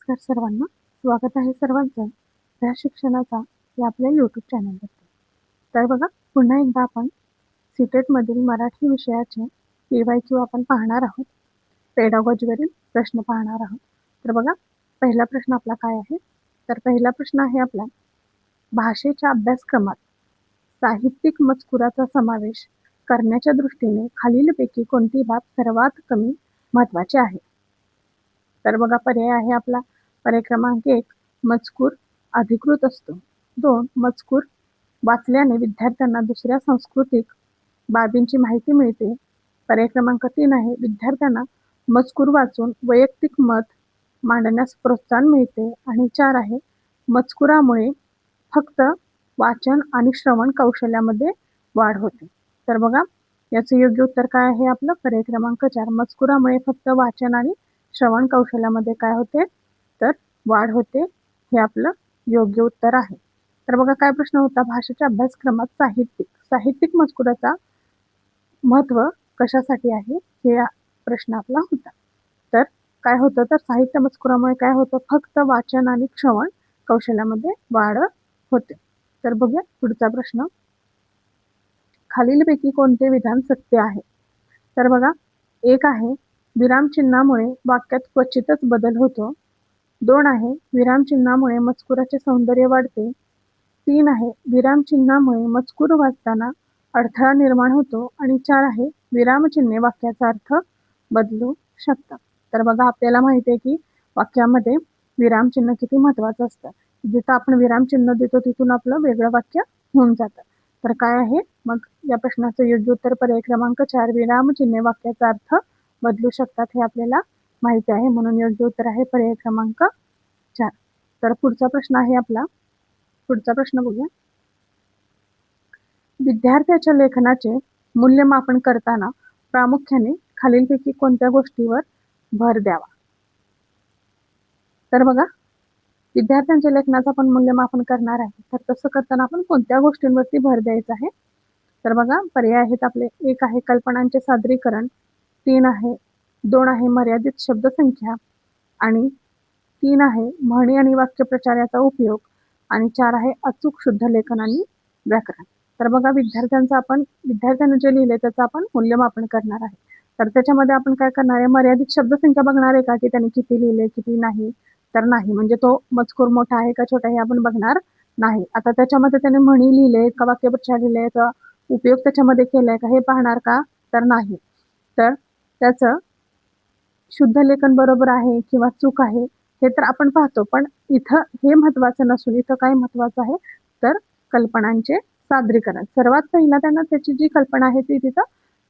नमस्कार सर्वांना. स्वागत आहे सर्वांचं त्या शिक्षणाचा या आपल्या यूट्यूब चॅनलवरती. तर बघा, पुन्हा एकदा आपण सीटेटमधील मराठी विषयाचे PYQ आपण पाहणार आहोत. पेडागॉजीवरील प्रश्न पाहणार आहोत. तर बघा, पहिला प्रश्न आपला काय आहे? तर पहिला प्रश्न आहे आपला, भाषेच्या अभ्यासक्रमात साहित्यिक मजकुराचा समावेश करण्याच्या दृष्टीने खालीलपैकी कोणती बाब सर्वात कमी महत्त्वाची आहे? तर बघा, पर्याय आहे आपला पर्याय क्रमांक 1, मजकूर अधिकृत असतो. 2, मजकूर वाचल्याने विद्यार्थ्यांना दुसऱ्या सांस्कृतिक बाबींची माहिती मिळते. पर्याय क्रमांक 3 आहे, विद्यार्थ्यांना मजकूर वाचून वैयक्तिक मत मांडण्यास प्रोत्साहन मिळते. आणि 4 आहे, मजकुरामुळे फक्त वाचन आणि श्रवण कौशल्यामध्ये वाढ होते. तर बघा, याचं योग्य उत्तर काय आहे? आपलं पर्याय क्रमांक 4, मजकुरामुळे फक्त वाचन आणि श्रवण कौशल्यामध्ये काय होते? तर वाढ होते. हे आपलं योग्य उत्तर आहे. तर बघा, काय प्रश्न होता? भाषेच्या अभ्यासक्रमात साहित्यिक मजकुराचा महत्त्व कशासाठी आहे? हे प्रश्न आपला होता. तर काय होतं? तर साहित्य मजकुरामुळे काय होतं? फक्त वाचन आणि श्रवण कौशल्यामध्ये वाढ होते. तर बघूया पुढचा प्रश्न, खालीलपैकी कोणते विधान सत्य आहे? तर बघा, 1 आहे, विरामचिन्हामुळे वाक्यात क्वचितच बदल होतो. 2 आहे, विरामचिन्हामुळे मजकुराचे सौंदर्य वाढते. 3 आहे, विरामचिन्हामुळे मजकूर वाचताना अडथळा निर्माण होतो. आणि 4 आहे, विरामचिन्हे वाक्याचा अर्थ बदलू शकतात. तर बघा, आपल्याला माहिती आहे की वाक्यामध्ये विरामचिन्ह किती महत्त्वाचं असतं. जिथं आपण विरामचिन्ह देतो तिथून आपलं वेगळं वाक्य होऊन जातं. तर काय आहे मग या प्रश्नाचं योग्य उत्तर? पर्याय क्रमांक 4, विरामचिन्हे वाक्याचा अर्थ बदलू शकतात. हे आपल्याला माहिती आहे, म्हणून योग्य उत्तर आहे पर्याय क्रमांक 4. तर पुढचा प्रश्न आहे आपला, पुढचा प्रश्न बघूया, विद्यार्थ्याच्या लेखनाचे मूल्यमापन करताना प्रामुख्याने खालीलपैकी कोणत्या गोष्टीवर भर द्यावा? तर बघा, विद्यार्थ्यांच्या लेखनाचं आपण मूल्यमापन करणार आहे, तर तसं करताना आपण कोणत्या गोष्टींवरती भर द्यायचा आहे? तर बघा, पर्याय आहेत आपले. 1 आहे, कल्पनांचे सादरीकरण. 3 आहे, 2 आहे, मर्यादित शब्दसंख्या. आणि 3 आहे, म्हणी आणि वाक्यप्रचार याचा उपयोग. आणि 4 आहे, अचूक शुद्ध लेखन आणि व्याकरण. तर बघा, विद्यार्थ्यांनी जे लिहिले त्याचं आपण मूल्यमापन करणार आहे. तर त्याच्यामध्ये आपण काय करणार आहे? मर्यादित शब्दसंख्या बघणार आहे का, की त्यांनी किती लिहिले किती नाही? तर नाही, म्हणजे तो मजकूर मोठा आहे का छोटा हे आपण बघणार नाही. आता त्याच्यामध्ये त्याने म्हणी लिहिले का वाक्यप्रचार लिहिले, याचा उपयोग त्याच्यामध्ये केलाय का हे पाहणार का? तर नाही. तर त्याचं शुद्ध लेखन बरोबर आहे किंवा चूक आहे हे तर आपण पाहतो, पण इथं हे महत्त्वाचं नसून इथं काय महत्त्वाचं आहे? तर कल्पनांचे सादरीकरण. सर्वात पहिला त्यांना त्याची जी कल्पना आहे ती तिथं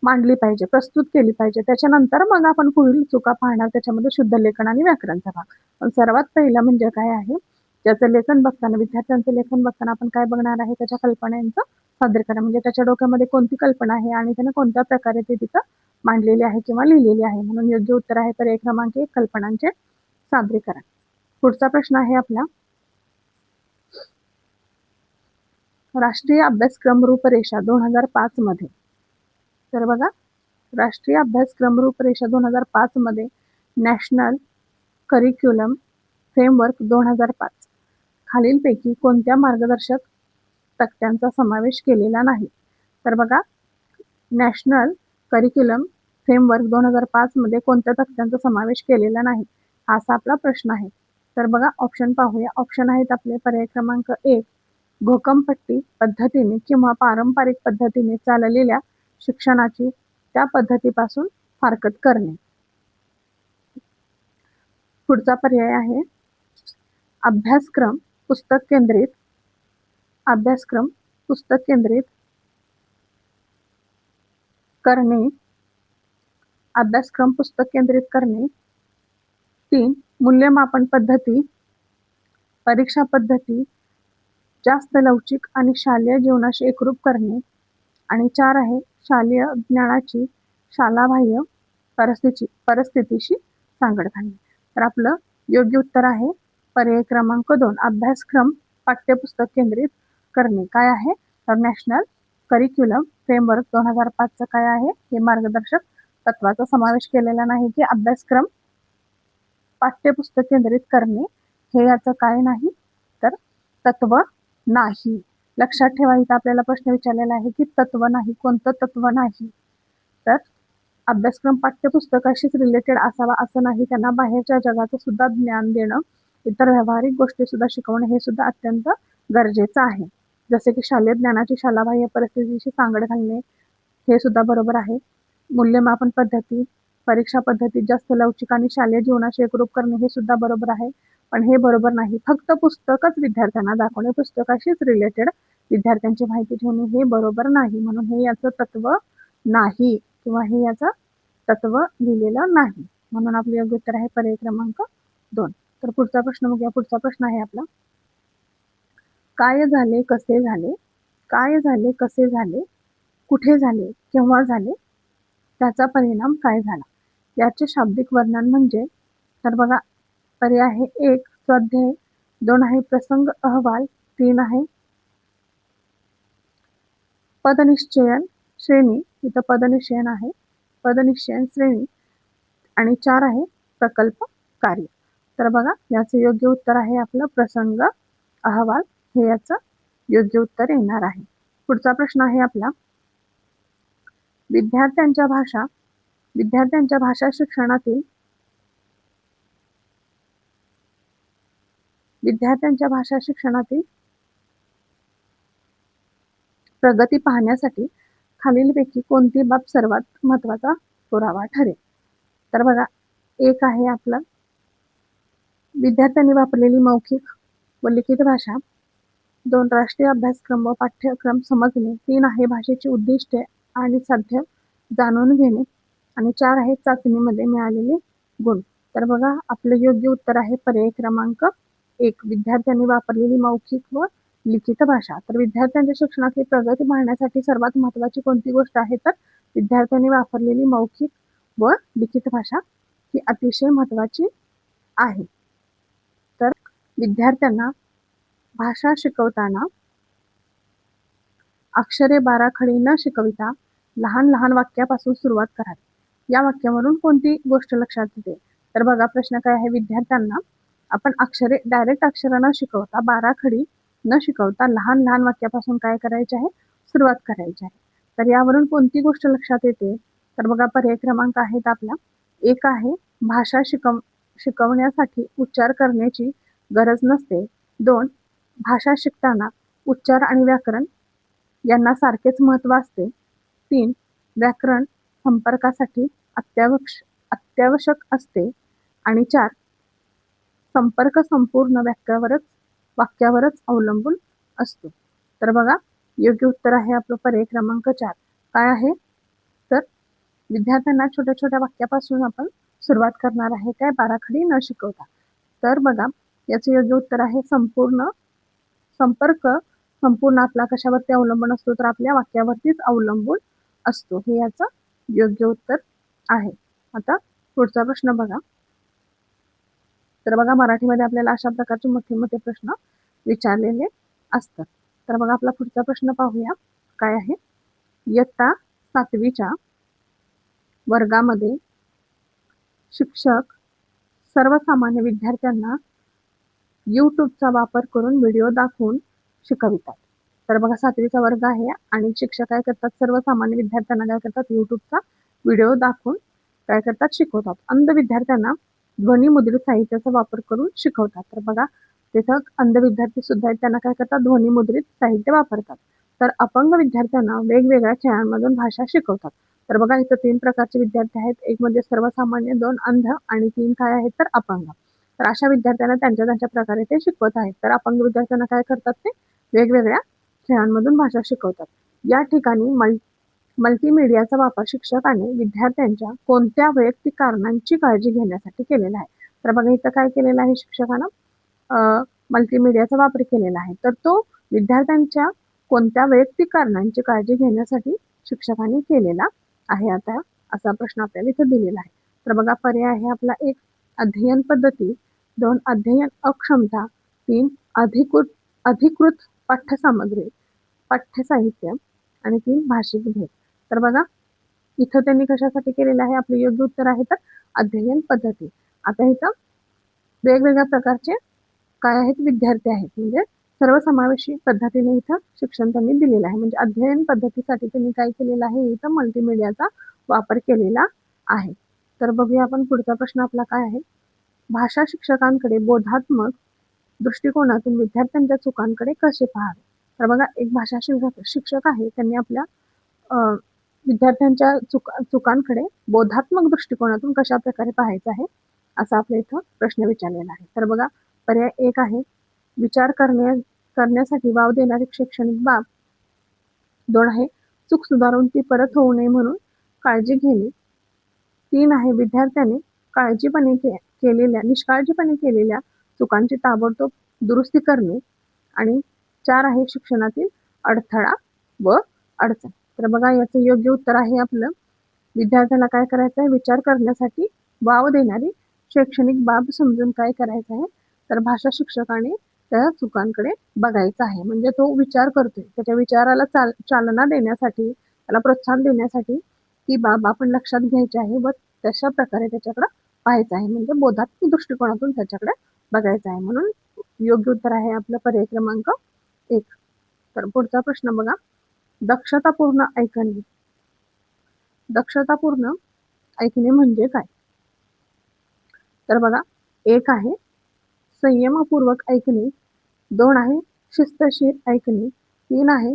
मांडली पाहिजे, प्रस्तुत केली पाहिजे. त्याच्यानंतर मग आपण पुढील चुका पाहणार, त्याच्यामध्ये शुद्ध लेखन आणि व्याकरणचा भाग. पण सर्वात पहिला म्हणजे काय आहे? त्याचं लेखन बघताना, विद्यार्थ्यांचं लेखन बघताना आपण काय बघणार आहे? त्याच्या कल्पनांचं सादरीकरण, म्हणजे त्याच्या डोक्यामध्ये कोणती कल्पना आहे आणि त्याने कोणत्या प्रकारे ते तिथं मांडलेली आहे किंवा लिहिलेली आहे. म्हणून योग्य उत्तर आहे पर्याय क्रमांक 1, कल्पनांचे सादरीकरण. पुढचा प्रश्न आहे आपला, राष्ट्रीय अभ्यासक्रम रूपरेषा 2005 मध्ये. तर बघा, राष्ट्रीय अभ्यासक्रम रूपरेषा 2005 मध्ये नॅशनल करिक्युलम फ्रेमवर्क 2005 खालीलपैकी कोणत्या मार्गदर्शक तक्त्यांचा समावेश केलेला नाही? तर बघा, नॅशनल करिक्युलम फ्रेमवर्क 2005 मध्ये कोणत्या तक्त्यांचा समावेश केलेला नाही, असा आपला प्रश्न आहे. तर बघा, ऑप्शन पाहूया. ऑप्शन आहेत आपले, पर्याय क्रमांक 1, घोकंपट्टी पद्धतीने किंवा पारंपरिक पद्धतीने चाललेल्या शिक्षणाची त्या पद्धतीपासून फारकत करणे. पुढचा पर्याय आहे, अभ्यासक्रम पुस्तक केंद्रित करणे. अभ्यासक्रम पुस्तक केंद्रित करणे. 3, मूल्यमापन पद्धती, परीक्षा पद्धती जास्त लवचिक आणि शालेय जीवनाशी एकरूप करणे. आणि 4 आहे, शालेय ज्ञानाची शालाबाह्य परिस्थितीशी सांगड घालणे. तर आपलं योग्य उत्तर आहे पर्याय क्रमांक 2, अभ्यासक्रम पाठ्यपुस्तक केंद्रित करणे. काय आहे? तर नॅशनल करिक्युलम फ्रेमवर्क 2005चं काय आहे? हे मार्गदर्शक तत्वाचा समावेश केलेला नाही, की अभ्यासक्रम पाठ्यपुस्तक केंद्रित करणे हे याचं काय नाही तर तत्व नाही. लक्षात ठेवा, इथं आपल्याला प्रश्न विचारलेला आहे की तत्व नाही, कोणतं तत्व नाही. तर अभ्यासक्रम पाठ्यपुस्तकाशीच रिलेटेड असावा असं नाही, त्यांना बाहेरच्या जगाचं सुद्धा ज्ञान देणं, इतर व्यावहारिक गोष्टी सुद्धा शिकवणं हे सुद्धा अत्यंत गरजेचं आहे. जसे की शालेय ज्ञानाची शालाबाह्य परिस्थितीशी सांगड घालणे हे सुद्धा बरोबर आहे. मूल्यमापन पद्धती, परीक्षा पद्धती जास्त लवचिक आणि शालेय जीवनाशी एकरूप करणे हे सुद्धा बरोबर आहे. पण हे बरोबर नाही. फक्त पुस्तकच विद्यार्थ्यांना दाखवणे, पुस्तकाशीच रिलेटेड विद्यार्थ्यांची माहिती ठेवणे हे बरोबर नाही. म्हणून हे याचं तत्व नाही किंवा हे याचं तत्व लिहिलेलं नाही. म्हणून आपलं योग्य उत्तर आहे पर्याय क्रमांक 2. तर पुढचा प्रश्न बघूया. पुढचा प्रश्न आहे आपला, काय झाले, कसे झाले, काय झाले, कसे झाले, कुठे झाले, केव्हा झाले, त्याचा परिणाम काय झाला, याचे शाब्दिक वर्णन म्हणजे. तर बघा, पर्याय आहे 1 स्वाध्याय, 2 आहे प्रसंग अहवाल, 3 आहे पदनिश्चयन श्रेणी, इथं पदनिश्चयन आहे, पदनिश्चयन श्रेणी, आणि 4 आहे प्रकल्प कार्य. तर बघा, याचं योग्य उत्तर आहे आपलं प्रसंग अहवाल, हे याचं योग्य उत्तर येणार आहे. पुढचा प्रश्न आहे आपला, विद्यार्थ्यांच्या भाषा शिक्षणातील प्रगती पाहण्यासाठी खालीलपैकी कोणती बाब सर्वात महत्वाचा पुरावा ठरेल. तर बघा, 1 आहे आपलं विद्यार्थ्यांनी वापरलेली मौखिक व लिखित भाषा, 2 राष्ट्रीय अभ्यासक्रम व पाठ्यक्रम समजणे, 3 आहे भाषेची उद्दिष्टे आणि साध्य जाणून घेणे, आणि 4 आहे चाचणीमध्ये मिळालेले गुण. तर बघा, आपलं योग्य उत्तर आहे पर्याय क्रमांक 1, विद्यार्थ्यांनी वापरलेली मौखिक व लिखित भाषा. तर विद्यार्थ्यांच्या शिक्षणाची प्रगती पाहण्यासाठी सर्वात महत्वाची कोणती गोष्ट आहे तर विद्यार्थ्यांनी वापरलेली मौखिक व लिखित भाषा ही अतिशय महत्वाची आहे. तर विद्यार्थ्यांना भाषा शिकवताना अक्षरे बाराखडी न शिकविता लहान लहान वाक्यापासून सुरुवात करावी. या वाक्यावरून कोणती गोष्ट लक्षात येते. तर बघा, प्रश्न काय आहे, विद्यार्थ्यांना आपण अक्षरे डायरेक्ट अक्षर न शिकवता, बाराखडी न शिकवता लहान लहान वाक्यापासून काय करायचे आहे, सुरुवात करायची आहे. तर यावरून कोणती गोष्ट लक्षात येते. तर बघा, पर्याय क्रमांक आहेत आपला, 1 आहे भाषा शिकवण्यासाठी उच्चार करण्याची गरज नसते, 2 भाषा शिकताना उच्चार आणि व्याकरण यांना सारखेच महत्व असते, 3 व्याकरण संपर्कासाठी अत्यावश्यक असते, आणि 4 संपर्क संपूर्ण वाक्यावरच अवलंबून असतो. तर बघा, योग्य उत्तर आहे आपलं पर्याय क्रमांक 4. काय आहे तर विद्यार्थ्यांना छोट्या छोट्या वाक्यापासून आपण सुरुवात करणार आहे, काय बाराखडी न शिकवता. तर बघा, याचं योग्य उत्तर आहे संपूर्ण आपला कशावरती अवलंबून असतो तर आपल्या वाक्यावरतीच अवलंबून असतो, हे याचं योग्य उत्तर आहे. आता पुढचा प्रश्न बघा. तर बघा, मराठीमध्ये आपल्याला अशा प्रकारचे मोठे मोठे प्रश्न विचारलेले असतात. तर बघा, आपला पुढचा प्रश्न पाहूया. काय आहे, इयत्ता 7वीच्या वर्गामध्ये शिक्षक सर्वसामान्य विद्यार्थ्यांना यूट्यूबचा वापर करून व्हिडिओ दाखवून शिकवितात. तर बघा, 7वीचा वर्ग आहे आणि शिक्षक काय करतात, सर्वसामान्य विद्यार्थ्यांना काय करतात, यूट्यूबचा व्हिडिओ दाखवून काय करतात, शिकवतात. अंध विद्यार्थ्यांना ध्वनिमुद्रित साहित्याचा वापर करून शिकवतात. तर बघा, तिथं अंध विद्यार्थी सुद्धा आहेत, त्यांना काय करतात, ध्वनिमुद्रित साहित्य वापरतात. तर अपंग विद्यार्थ्यांना वेगवेगळ्या खेळांमधून भाषा शिकवतात. तर बघा, इथं 3 प्रकारचे विद्यार्थी आहेत, 1 म्हणजे सर्वसामान्य, 2 अंध, आणि 3 काय आहेत तर अपंग. तर अशा विद्यार्थ्यांना त्यांच्या प्रकारे ते शिकवत आहेत. तर अपंग विद्यार्थ्यांना काय करतात, ते वेगवेगळ्या खेळांमधून भाषा शिकवतात. या ठिकाणी मल्टीमीडियाचा वापर शिक्षकाने विद्यार्थ्यांच्या कोणत्या वैयक्तिक कारणांची काळजी घेण्यासाठी केलेला आहे. तर बघा, इथं काय केलेलं आहे, शिक्षकानं मल्टीमीडियाचा वापर केलेला आहे. तर तो विद्यार्थ्यांच्या कोणत्या वैयक्तिक कारणांची काळजी घेण्यासाठी शिक्षकाने केलेला आहे. आता असा प्रश्न आपल्याला इथं दिलेला आहे. तर बघा, पर्याय आहे आपला 1 अध्ययन पद्धती, 2 अध्ययन अक्षमता, 3 अधिकृत पाठ्यसाहित्य, आणि 3 भाषिक भेद. तर बघा, इथं त्यांनी कशासाठी केलेलं आहे, आपलं योग्य उत्तर आहे तर अध्ययन पद्धती. आता इथं वेगवेगळ्या प्रकारचे काय आहेत विद्यार्थी आहेत, म्हणजे सर्वसमावेशी पद्धतीने इथं शिक्षण त्यांनी दिलेलं आहे. म्हणजे अध्ययन पद्धतीसाठी त्यांनी काय केलेलं आहे, इथं मल्टीमीडियाचा वापर केलेला आहे. तर बघूया आपण पुढचा प्रश्न आपला काय आहे. भाषा शिक्षकांकडे बोधात्मक दृष्टिकोनातून विद्यार्थ्यांच्या चुकांकडे कसे पाहावे. तर बघा, एक भाषा शिक्षक आहे, त्यांनी आपल्या विद्यार्थ्यांच्या चुकांकडे बोधात्मक दृष्टिकोनातून कशा प्रकारे पाहायचं आहे, असा आपल्या इथं प्रश्न विचारलेला आहे. तर बघा, पर्याय एक आहे विचार करण्यासाठी वाव देणारी शैक्षणिक बाब. 2 आहे चूक सुधारून ती परत होऊ नये म्हणून काळजी घेणे. 3 आहे विद्यार्थ्याने निष्काळजीपणे केलेल्या चुकांची ताबडतोब दुरुस्ती करणे. आणि 4 आहे शिक्षणातील अडथळा व अडचण. तर बघा, याचं योग्य उत्तर आहे आपलं, विद्यार्थ्याला काय करायचं आहे, विचार करण्यासाठी वाव देणारी शैक्षणिक बाब समजून काय करायचं आहे, तर भाषा शिक्षकाने त्या चुकांकडे बघायचं आहे. म्हणजे तो विचार करतोय, त्याच्या विचाराला चालना देण्यासाठी, त्याला प्रोत्साहन देण्यासाठी ती बाब आपण लक्षात घ्यायची आहे व तशा प्रकारे त्याच्याकडे पाहायचं आहे. म्हणजे बोधात्मक दृष्टिकोनातून त्याच्याकडे बघायचं आहे. म्हणून योग्य उत्तर आहे आपलं पर्याय क्रमांक 1. तर पुढचा प्रश्न बघा, दक्षतापूर्ण ऐकणे. दक्षतापूर्ण ऐकणे म्हणजे काय. तर बघा, 1 आहे संयमपूर्वक ऐकणे. 2 आहे शिस्तशीर ऐकणे. 3 आहे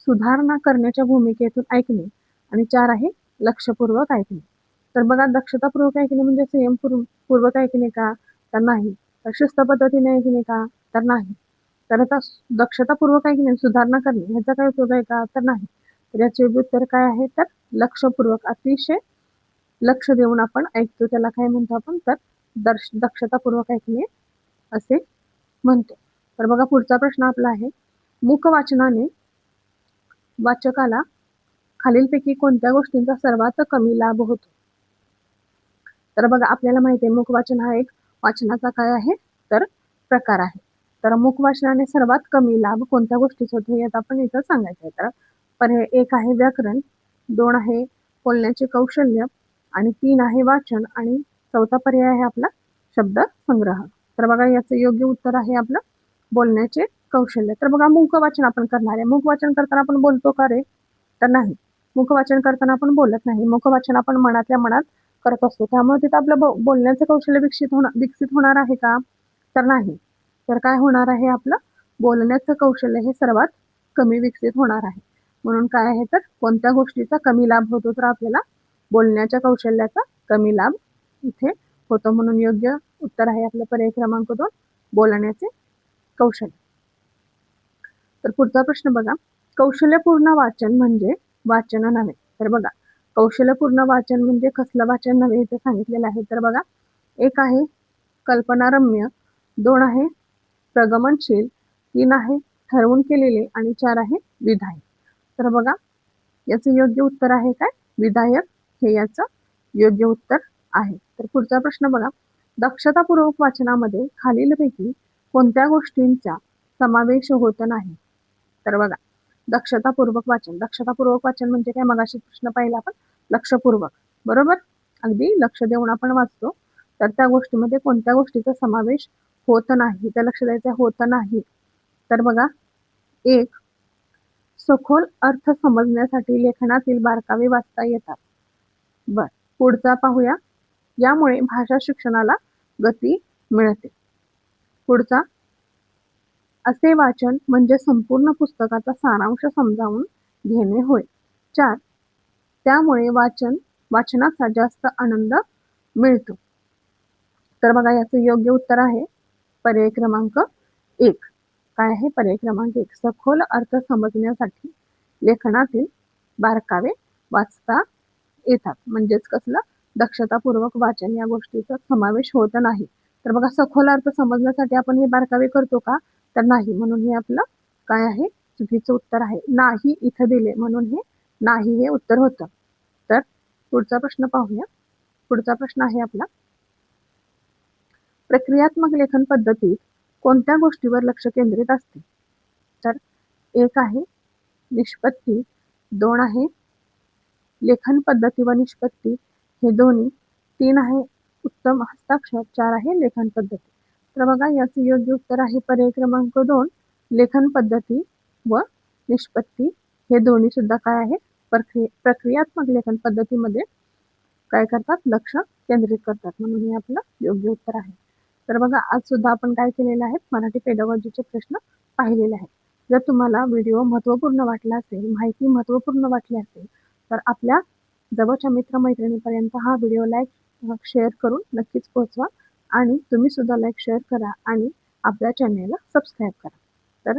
सुधारणा करण्याच्या भूमिकेतून ऐकणे. आणि 4 आहे लक्षपूर्वक ऐकणे. तर बघा, दक्षतापूर्वक ऐकणे म्हणजे संयमपूर्वक ऐकणे का, तर नाही. तर शिस्त पद्धतीने ऐकणे का, तर नाही. तर आता दक्षतापूर्वक ऐकणे, सुधारणा करणे ह्याचा काय उपयोग आहे का, तर नाही. तर याचे उत्तर काय आहे, तर लक्षपूर्वक, अतिशय लक्ष देऊन आपण ऐकतो, त्याला काय म्हणतो आपण, तर दक्षतापूर्वक ऐकणे असे म्हणतो. तर बघा, पुढचा प्रश्न आपला आहे, मूक वाचनाने वाचकाला खालीलपैकी कोणत्या गोष्टींचा सर्वात कमी लाभ होतो. तर बघा, आपल्याला माहिती आहे मुखवाचन हा एक वाचनाचा काय आहे, तर प्रकार आहे. तर मुखवाचनाने सर्वात कमी लाभ कोणत्या गोष्टीचा होतो, यात आपण इथं सांगायचं आहे. तर पर्याय 1 आहे व्याकरण, 2 आहे बोलण्याचे कौशल्य, आणि 3 आहे वाचन, आणि 4था पर्याय आहे आपला शब्द संग्रह. तर बघा, याचं योग्य उत्तर आहे आपलं बोलण्याचे कौशल्य. तर बघा, मुखवाचन आपण करणार आहे. मुखवाचन करताना आपण बोलतो का रे, तर नाही. मुखवाचन करताना आपण बोलत नाही. मुखवाचन आपण मनातल्या मनात करत असतो. त्यामुळे तिथं आपलं बोलण्याचं कौशल्य विकसित होणार आहे का, तर नाही. तर काय होणार आहे, आपलं बोलण्याचं कौशल्य हे सर्वात कमी विकसित होणार आहे. म्हणून काय आहे, तर कोणत्या गोष्टीचा कमी लाभ होतो, तर आपल्याला बोलण्याच्या कौशल्याचा कमी लाभ इथे होतो. म्हणून योग्य उत्तर आहे आपलं पर्याय क्रमांक 2, बोलण्याचे कौशल्य. तर पुढचा प्रश्न बघा, कौशल्यपूर्ण वाचन म्हणजे वाचन नव्हे. तर बघा, कौशल्यपूर्ण वाचन म्हणजे कसलं वाचन नव्हे इथे सांगितलेलं आहे. तर बघा, 1 आहे कल्पनारम्य, 2 आहे प्रगमनशील, 3 आहे ठरवून केलेले, आणि 4 आहे विधायक. तर बघा, याचं योग्य उत्तर आहे काय, विधायक हे याचं योग्य उत्तर आहे. तर पुढचा प्रश्न बघा, दक्षतापूर्वक वाचनामध्ये खालीलपैकी कोणत्या गोष्टींचा समावेश होत नाही. तर बघा, दक्षतापूर्वक वाचन म्हणजे काय, मगाशी प्रश्न पाहिला आपण, लक्षपूर्वक, बरोबर, अगदी लक्ष देऊन आपण वाचतो. तर त्या गोष्टीमध्ये कोणत्या गोष्टीचा समावेश होत नाही, त्या लक्ष द्यायचं होत नाही. तर बघा, 1 सखोल अर्थ समजण्यासाठी लेखनातील बारकावे वाचता येतात. बर, पुढचा पाहूया, यामुळे भाषा शिक्षणाला गती मिळते. पुढचा, असे वाचन म्हणजे संपूर्ण पुस्तकाचा सारांश समजावून घेणे होय. 4 त्यामुळे वाचनाचा जास्त आनंद मिळतो. तर बघा, याचं योग्य उत्तर आहे पर्याय क्रमांक 1. काय आहे, पर्याय क्रमांक 1, सखोल अर्थ समजण्यासाठी लेखनातील बारकावे वाचता येतात. म्हणजेच कसलं, दक्षतापूर्वक वाचन या गोष्टीचा समावेश होत नाही. तर बघा, सखोल अर्थ समजण्यासाठी आपण हे बारकावे करतो का, तर नाही. म्हणून हे आपलं काय आहे, चुकीचं उत्तर आहे. नाही इथं दिले, म्हणून हे नाही हे उत्तर होतं. तर पुढचा प्रश्न पाहूया. पुढचा प्रश्न आहे आपला, प्रक्रियात्मक लेखन पद्धतीत कोणत्या गोष्टीवर लक्ष केंद्रित असते. तर 1 आहे निष्पत्ती, 2 आहे लेखन पद्धती व निष्पत्ती हे दोन्ही, 3 आहे उत्तम हस्ताक्षर, 4 आहे लेखन पद्धती. तर बघा याचं योग्य उत्तर आहे पर्याय क्रमांक 2. लेखन पद्धती व निष्पत्ती हे दोन्ही सुद्धा काय आहे प्रक्रियात्मक लेखन पद्धतीमध्ये काय करतात लक्ष केंद्रित करतात, म्हणून हे आपलं योग्य उत्तर आहे. तर बघा आज सुद्धा आपण काय केलेलं आहे मराठी पेडागॉजीचे प्रश्न पाहिलेले आहेत. जर तुम्हाला व्हिडिओ महत्त्वपूर्ण वाटला असेल, माहिती महत्त्वपूर्ण वाटली असेल तर आपल्या जवळच्या मित्रमैत्रिणींपर्यंत हा व्हिडिओ लाईक शेअर करून नक्कीच पोहोचवा आणि तुम्ही सुद्धा लाईक शेअर करा आणि आपल्या चॅनेलला सबस्क्राईब करा. तर